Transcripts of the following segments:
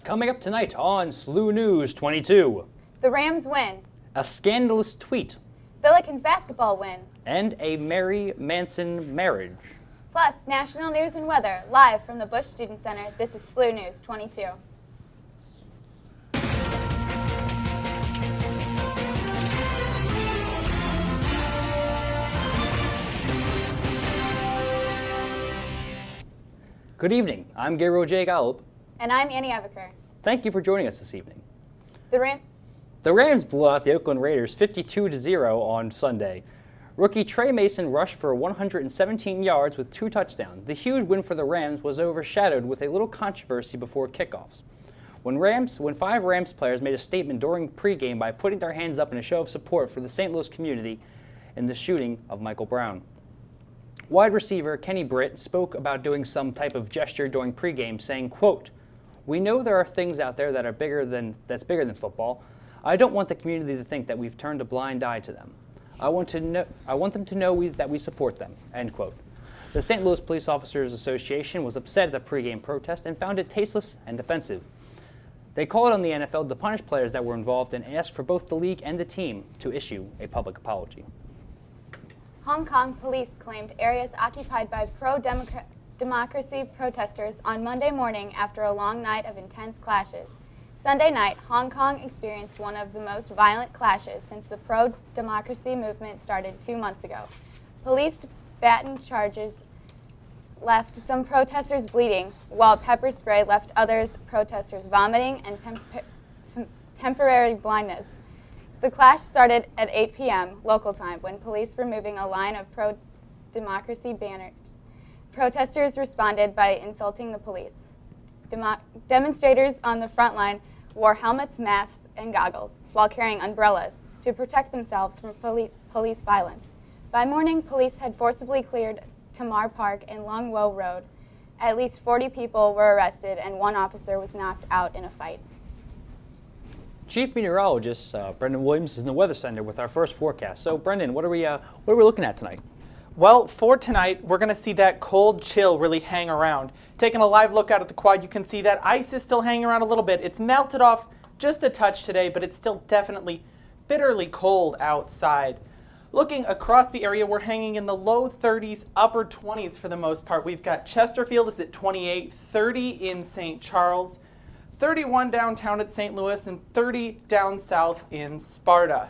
Coming up tonight on SLU News 22. The Rams win. A scandalous tweet. Billikens basketball win. And a merry Manson marriage. Plus, national news and weather, live from the Busch Student Center. This is SLU News 22. Good evening. I'm Gabriel Gollub. And I'm Annie Eveker. Thank you for joining us this evening. The Rams blew out the Oakland Raiders 52-0 on Sunday. Rookie Trey Mason rushed for 117 yards with 2 touchdowns. The huge win for the Rams was overshadowed with a little controversy before kickoffs. When 5 Rams players made a statement during pregame by putting their hands up in a show of support for the St. Louis community in the shooting of Michael Brown. Wide receiver Kenny Britt spoke about doing some type of gesture during pregame, saying, quote, "We know there are things out there that are bigger than football. I don't want the community to think that we've turned a blind eye to them. I want them to know that we support them," end quote. The St. Louis Police Officers Association was upset at the pregame protest and found it tasteless and offensive. They called on the NFL to punish players that were involved and asked for both the league and the team to issue a public apology. Hong Kong police claimed areas occupied by pro-democracy protesters on Monday morning after a long night of intense clashes. Sunday night, Hong Kong experienced one of the most violent clashes since the pro-democracy movement started 2 months ago. Police baton charges left some protesters bleeding, while pepper spray left others protesters vomiting and temporary blindness. The clash started at 8 p.m. local time when police were moving a line of pro-democracy banners. Protesters responded by insulting the police. Demonstrators on the front line wore helmets, masks, and goggles while carrying umbrellas to protect themselves from police violence. By morning, police had forcibly cleared Tamar Park and Long Wo Road. At least 40 people were arrested and 1 officer was knocked out in a fight. Chief Meteorologist Brendan Williams is in the Weather Center with our first forecast. So, Brendan, what are we looking at tonight? Well, for tonight, we're going to see that cold chill really hang around. Taking a live look out at the quad, you can see that ice is still hanging around a little bit. It's melted off just a touch today, but it's still definitely bitterly cold outside. Looking across the area, we're hanging in the low 30s, upper 20s for the most part. We've got Chesterfield is at 28, 30 in St. Charles, 31 downtown at St. Louis, and 30 down south in Sparta.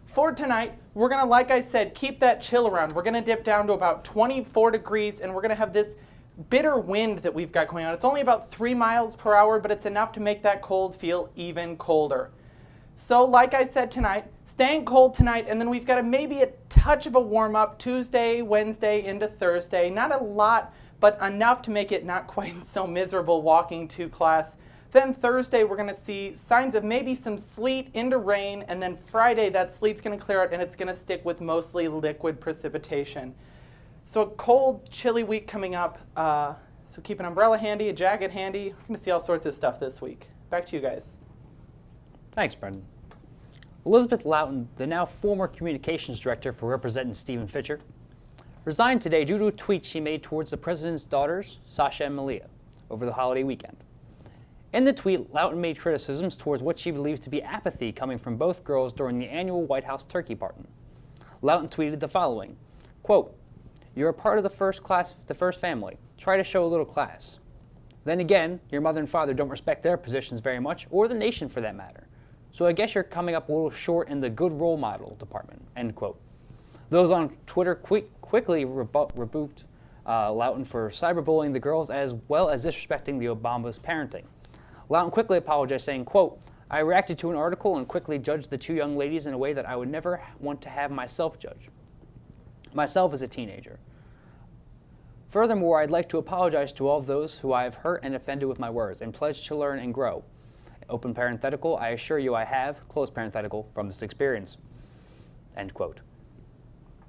For tonight, we're going to, like I said, keep that chill around. We're going to dip down to about 24 degrees, and we're going to have this bitter wind that we've got going on. It's only about 3 miles per hour, but it's enough to make that cold feel even colder. So, like I said tonight, staying cold tonight, and then we've got maybe a touch of a warm-up Tuesday, Wednesday, into Thursday. Not a lot, but enough to make it not quite so miserable walking to class. Then Thursday, we're going to see signs of maybe some sleet into rain, and then Friday, that sleet's going to clear out, and it's going to stick with mostly liquid precipitation. So a cold, chilly week coming up, so keep an umbrella handy, a jacket handy. We're going to see all sorts of stuff this week. Back to you guys. Thanks, Brendan. Elizabeth Loughton, the now former communications director for Representative Stephen Fisher, resigned today due to a tweet she made towards the president's daughters, Sasha and Malia, over the holiday weekend. In the tweet, Loughton made criticisms towards what she believes to be apathy coming from both girls during the annual White House turkey party. Loughton tweeted the following, quote, "You're a part of the first family. Try to show a little class. Then again, your mother and father don't respect their positions very much, or the nation for that matter. So I guess you're coming up a little short in the good role model department," end quote. Those on Twitter quickly rebuked Loughton for cyberbullying the girls as well as disrespecting the Obama's parenting. Loughton quickly apologized, saying, quote, "I reacted to an article and quickly judged the 2 young ladies in a way that I would never want to have myself judged. Myself as a teenager. Furthermore, I'd like to apologize to all of those who I have hurt and offended with my words and pledge to learn and grow. Open parenthetical, I assure you I have, close parenthetical, from this experience," end quote.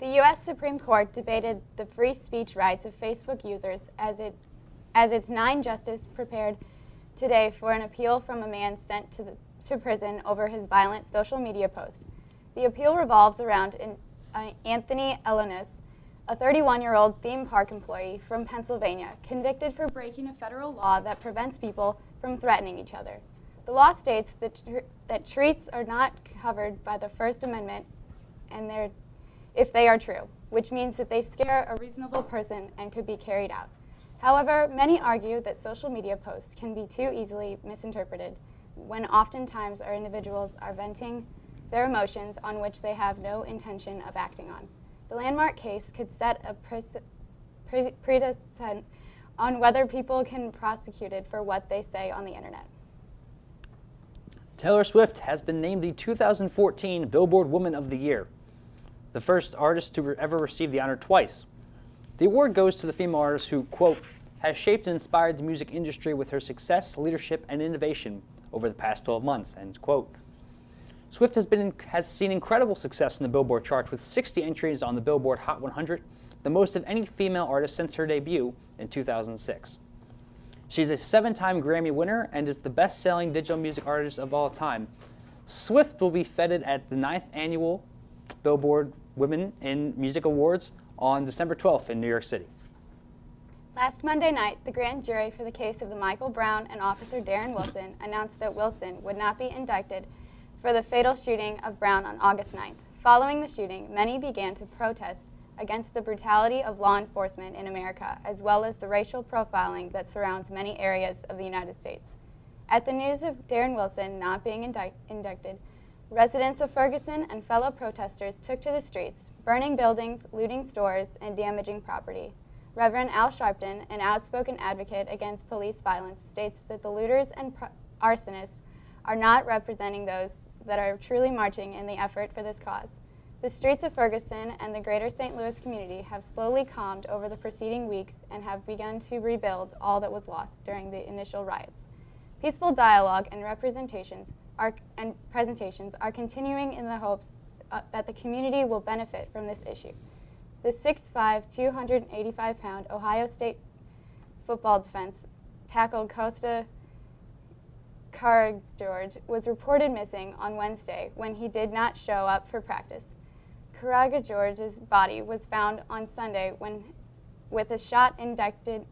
The U.S. Supreme Court debated the free speech rights of Facebook users as its 9 justices prepared today for an appeal from a man sent to prison over his violent social media post. The appeal revolves around Anthony Elonis, a 31-year-old theme park employee from Pennsylvania, convicted for breaking a federal law that prevents people from threatening each other. The law states that treats are not covered by the First Amendment and if they are true, which means that they scare a reasonable person and could be carried out. However, many argue that social media posts can be too easily misinterpreted when oftentimes our individuals are venting their emotions on which they have no intention of acting on. The landmark case could set a precedent on whether people can be prosecuted for what they say on the internet. Taylor Swift has been named the 2014 Billboard Woman of the Year, the first artist to ever receive the honor twice. The award goes to the female artist who, quote, has shaped and inspired the music industry with her success, leadership, and innovation over the past 12 months, end quote. Swift has seen incredible success in the Billboard charts with 60 entries on the Billboard Hot 100, the most of any female artist since her debut in 2006. She's a 7-time Grammy winner and is the best-selling digital music artist of all time. Swift will be feted at the 9th Annual Billboard Women in Music Awards on December 12th in New York City. Last Monday night, the grand jury for the case of the Michael Brown and Officer Darren Wilson announced that Wilson would not be indicted for the fatal shooting of Brown on August 9th. Following the shooting, many began to protest against the brutality of law enforcement in America, as well as the racial profiling that surrounds many areas of the United States. At the news of Darren Wilson not being indicted, residents of Ferguson and fellow protesters took to the streets, burning buildings, looting stores, and damaging property. Reverend Al Sharpton, an outspoken advocate against police violence, states that the looters and arsonists are not representing those that are truly marching in the effort for this cause. The streets of Ferguson and the greater St. Louis community have slowly calmed over the preceding weeks and have begun to rebuild all that was lost during the initial riots. Peaceful dialogue and presentations are continuing in the hopes that the community will benefit from this issue. The 6'5", 285-pound Ohio State football defense tackle Costa George was reported missing on Wednesday when he did not show up for practice. George's body was found on Sunday with a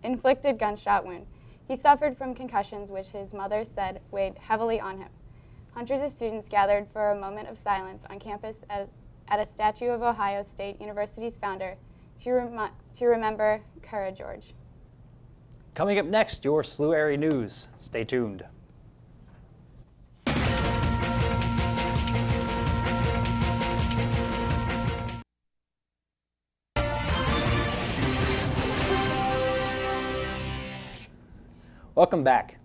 inflicted gunshot wound. He suffered from concussions, which his mother said weighed heavily on him. Hundreds of students gathered for a moment of silence on campus at a statue of Ohio State University's founder to remember George. Coming up next, your SLU area news. Stay tuned. Welcome back.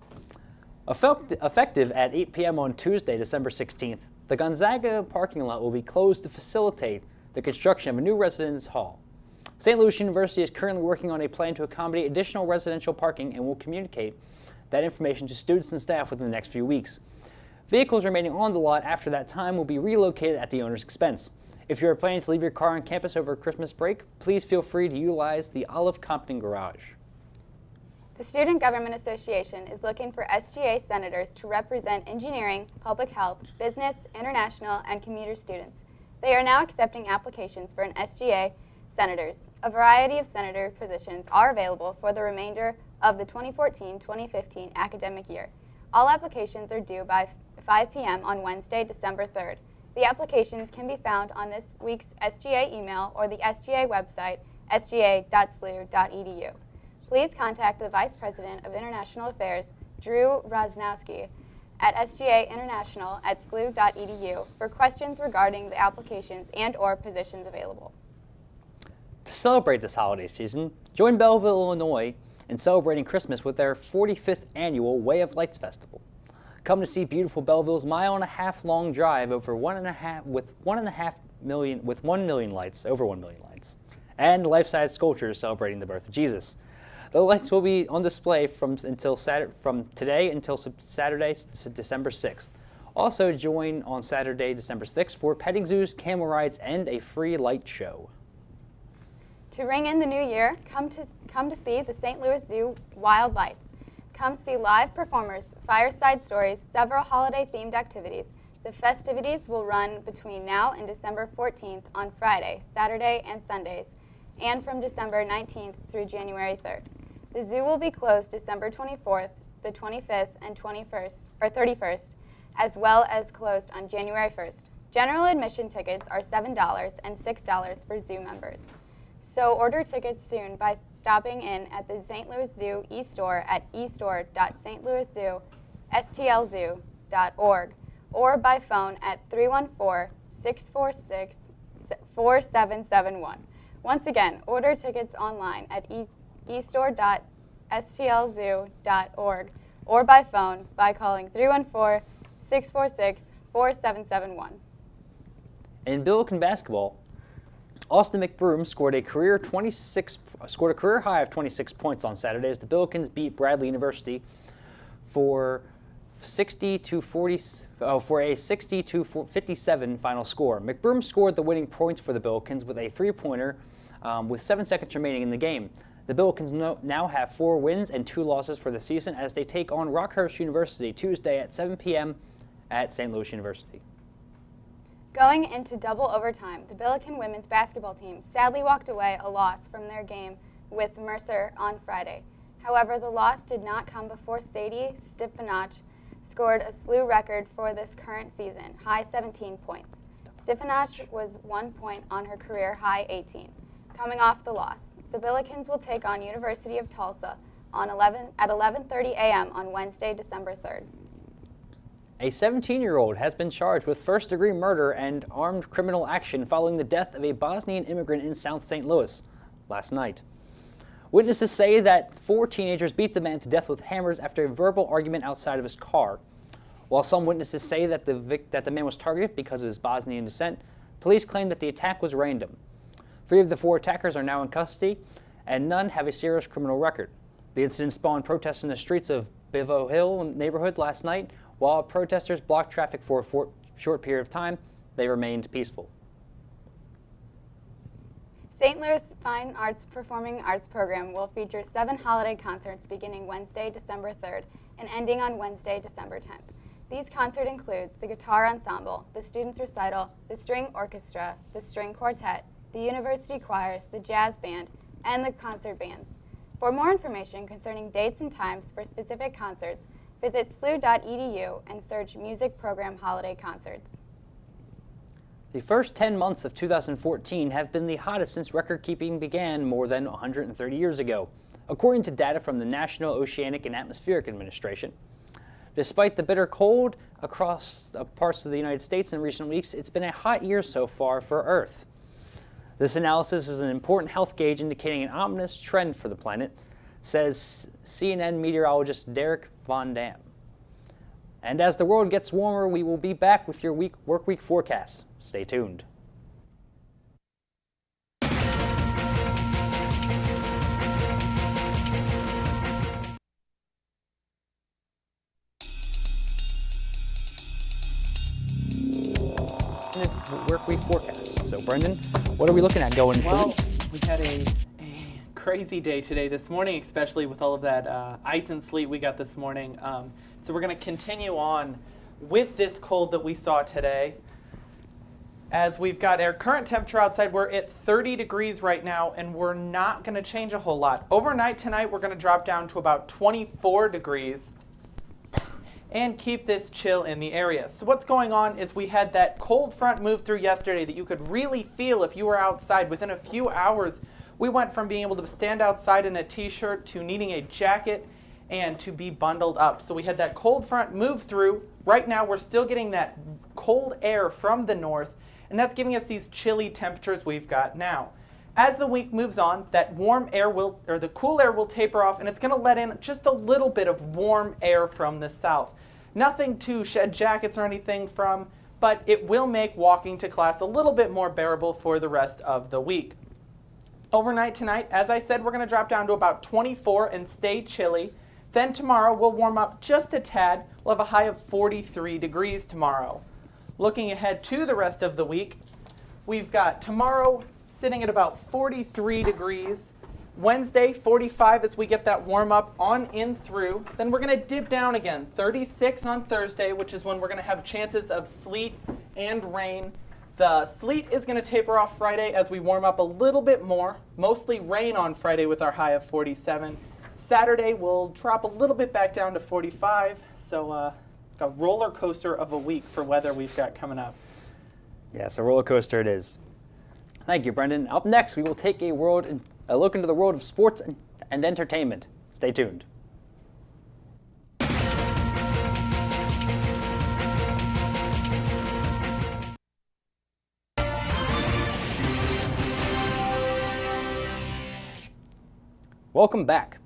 Effective at 8 p.m. on Tuesday, December 16th, the Gonzaga parking lot will be closed to facilitate the construction of a new residence hall. St. Louis University is currently working on a plan to accommodate additional residential parking and will communicate that information to students and staff within the next few weeks. Vehicles remaining on the lot after that time will be relocated at the owner's expense. If you are planning to leave your car on campus over Christmas break, please feel free to utilize the Olive Compton Garage. The Student Government Association is looking for SGA senators to represent engineering, public health, business, international, and commuter students. They are now accepting applications for an SGA senators. A variety of senator positions are available for the remainder of the 2014-2015 academic year. All applications are due by 5 p.m. on Wednesday, December 3rd. The applications can be found on this week's SGA email or the SGA website, sga.slu.edu. Please contact the Vice President of International Affairs, Drew Rosnowski, at sgainternational@slu.edu for questions regarding the applications and/or positions available. To celebrate this holiday season, join Belleville, Illinois in celebrating Christmas with their 45th annual Way of Lights Festival. Come to see beautiful Belleville's mile-and-a-half-long drive over 1 million lights, over 1 million lights, and life-size sculptures celebrating the birth of Jesus. The lights will be on display from today until Saturday, December 6th. Also join on Saturday, December 6th for petting zoos, camel rides, and a free light show. To ring in the new year, come to see the St. Louis Zoo Wild Lights. Come see live performers, fireside stories, several holiday-themed activities. The festivities will run between now and December 14th on Friday, Saturday, and Sundays, and from December 19th through January 3rd. The zoo will be closed December 24th the 25th, and 21st or 31st, as well as closed on January 1st. General admission tickets are $7 and $6 for zoo members. So order tickets soon by stopping in at the St. Louis Zoo e-store at e-store.stlouiszu.org or by phone at 314-646-4771. Once again, order tickets online at e-store.stlzoo.org or by phone by calling 314-646-4771. In Billiken basketball, Austin McBroom scored a career high of 26 points on Saturday as the Billikens beat Bradley University for a 60-57 final score. McBroom scored the winning points for the Billikens with a three-pointer with 7 seconds remaining in the game. The Billikens now have 4 wins and 2 losses for the season as they take on Rockhurst University Tuesday at 7 p.m. at St. Louis University. Going into double overtime, the Billiken women's basketball team sadly walked away a loss from their game with Mercer on Friday. However, the loss did not come before Sadie Stefanach scored a SLU record for this current season, high 17 points. Stefanach was 1 point on her career high 18. Coming off the loss, the Billikens will take on University of Tulsa at 11:30 a.m. on Wednesday, December 3rd. A 17-year-old has been charged with first-degree murder and armed criminal action following the death of a Bosnian immigrant in South St. Louis last night. Witnesses say that 4 teenagers beat the man to death with hammers after a verbal argument outside of his car. While some witnesses say that the man was targeted because of his Bosnian descent, police claim that the attack was random. 3 of the 4 attackers are now in custody, and none have a serious criminal record. The incident spawned protests in the streets of Bevo Hill neighborhood last night. While protesters blocked traffic for a short period of time, they remained peaceful. St. Louis Fine Arts Performing Arts Program will feature 7 holiday concerts beginning Wednesday, December 3rd and ending on Wednesday, December 10th. These concerts include the Guitar Ensemble, the Students Recital, the String Orchestra, the String Quartet, the University Choirs, the Jazz Band, and the concert bands. For more information concerning dates and times for specific concerts, visit SLU.edu and search Music Program Holiday Concerts. The first 10 months of 2014 have been the hottest since record-keeping began more than 130 years ago, according to data from the National Oceanic and Atmospheric Administration. Despite the bitter cold across parts of the United States in recent weeks, it's been a hot year so far for Earth. This analysis is an important health gauge indicating an ominous trend for the planet, says CNN meteorologist Derek Von Dam. And as the world gets warmer, we will be back with your work week forecasts. Stay tuned. Work week forecast. So, Brendan, what are we looking at going Well, forward? we had a crazy day today, this morning especially, with all of that ice and sleet we got this morning. So we're going to continue on with this cold that we saw today. As we've got our current temperature outside, we're at 30 degrees right now, and we're not going to change a whole lot. Overnight tonight, we're going to drop down to about 24 degrees and keep this chill in the area. So what's going on is we had that cold front move through yesterday that you could really feel if you were outside. Within a few hours, we went from being able to stand outside in a t-shirt to needing a jacket and to be bundled up. So we had that cold front move through. Right now, we're still getting that cold air from the north, and that's giving us these chilly temperatures we've got now. As the week moves on, that warm air will, or the cool air will taper off, and it's going to let in just a little bit of warm air from the south. Nothing to shed jackets or anything from, but it will make walking to class a little bit more bearable for the rest of the week. Overnight tonight, as I said, we're going to drop down to about 24 and stay chilly. Then tomorrow, we'll warm up just a tad. We'll have a high of 43 degrees tomorrow. Looking ahead to the rest of the week, we've got tomorrow sitting at about 43 degrees. Wednesday, 45 as we get that warm up on in through. Then we're going to dip down again, 36 on Thursday, which is when we're going to have chances of sleet and rain. The sleet is going to taper off Friday as we warm up a little bit more. Mostly rain on Friday with our high of 47. Saturday will drop a little bit back down to 45, so a roller coaster of a week for weather we've got coming up. Yes, a roller coaster it is. Thank you, Brendan. Up next, we will take a look into the world of sports and entertainment. Stay tuned. Welcome back.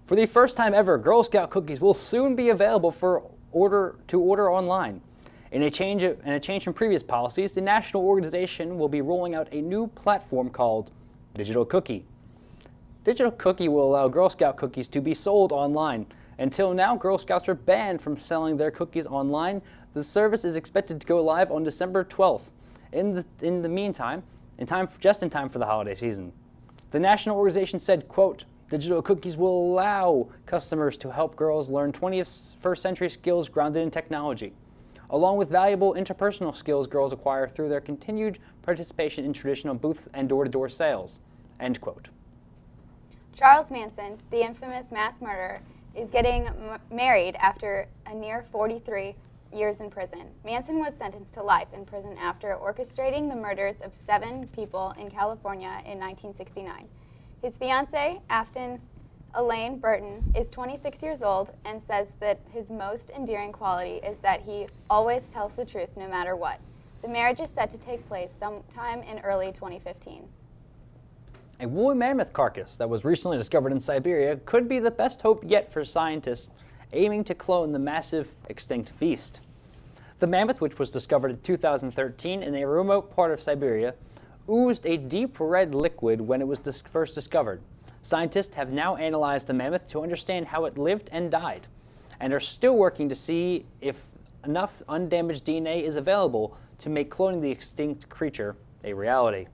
For the first time ever, Girl Scout cookies will soon be available for order online. In a change from previous policies, the national organization will be rolling out a new platform called Digital Cookie. Digital Cookie will allow Girl Scout cookies to be sold online. Until now, Girl Scouts are banned from selling their cookies online. The service is expected to go live on December 12th. In the meantime, just in time for the holiday season. The national organization said, quote, "Digital cookies will allow customers to help girls learn 21st century skills grounded in technology, along with valuable interpersonal skills girls acquire through their continued participation in traditional booths and door-to-door sales." End quote. Charles Manson, the infamous mass murderer, is getting married after a near 43 years in prison. Manson was sentenced to life in prison after orchestrating the murders of 7 people in California in 1969. His fiancée, Afton Elaine Burton, is 26 years old and says that his most endearing quality is that he always tells the truth no matter what. The marriage is set to take place sometime in early 2015. A woolly mammoth carcass that was recently discovered in Siberia could be the best hope yet for scientists aiming to clone the massive extinct beast. The mammoth, which was discovered in 2013 in a remote part of Siberia, oozed a deep red liquid when it was first discovered. Scientists have now analyzed the mammoth to understand how it lived and died, and are still working to see if enough undamaged DNA is available to make cloning the extinct creature a reality.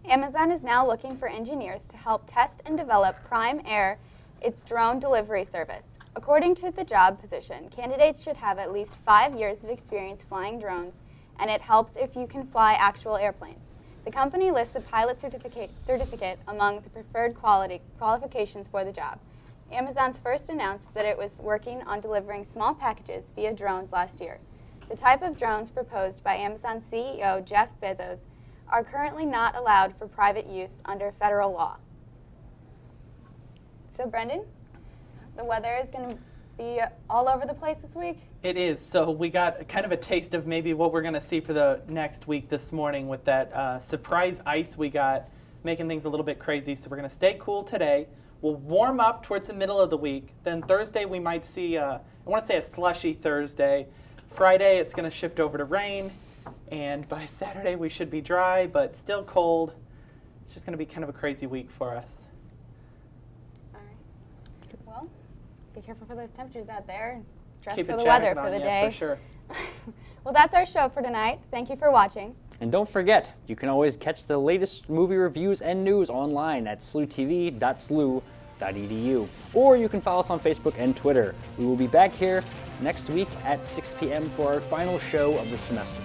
Amazon is now looking for engineers to help test and develop Prime Air, its drone delivery service. According to the job position, candidates should have at least 5 years of experience flying drones, and it helps if you can fly actual airplanes. The company lists a pilot certificate among the preferred qualifications for the job. Amazon's first announced that it was working on delivering small packages via drones last year. The type of drones proposed by Amazon CEO Jeff Bezos are currently not allowed for private use under federal law. So Brendan, the weather is going to be all over the place this week? It is. So we got kind of a taste of maybe what we're going to see for the next week this morning with that surprise ice we got, making things a little bit crazy. So we're going to stay cool today. We'll warm up towards the middle of the week. Then Thursday we might see, I want to say a slushy Thursday. Friday it's going to shift over to rain. And by Saturday we should be dry, but still cold. It's just going to be kind of a crazy week for us. All right. Well, be careful for those temperatures out there. Dress Keep for a the jacket weather on, for the yeah, day. for sure. Well, that's our show for tonight. Thank you for watching. And don't forget, you can always catch the latest movie reviews and news online at slutv.slu.edu. Or you can follow us on Facebook and Twitter. We will be back here next week at 6 p.m. for our final show of the semester.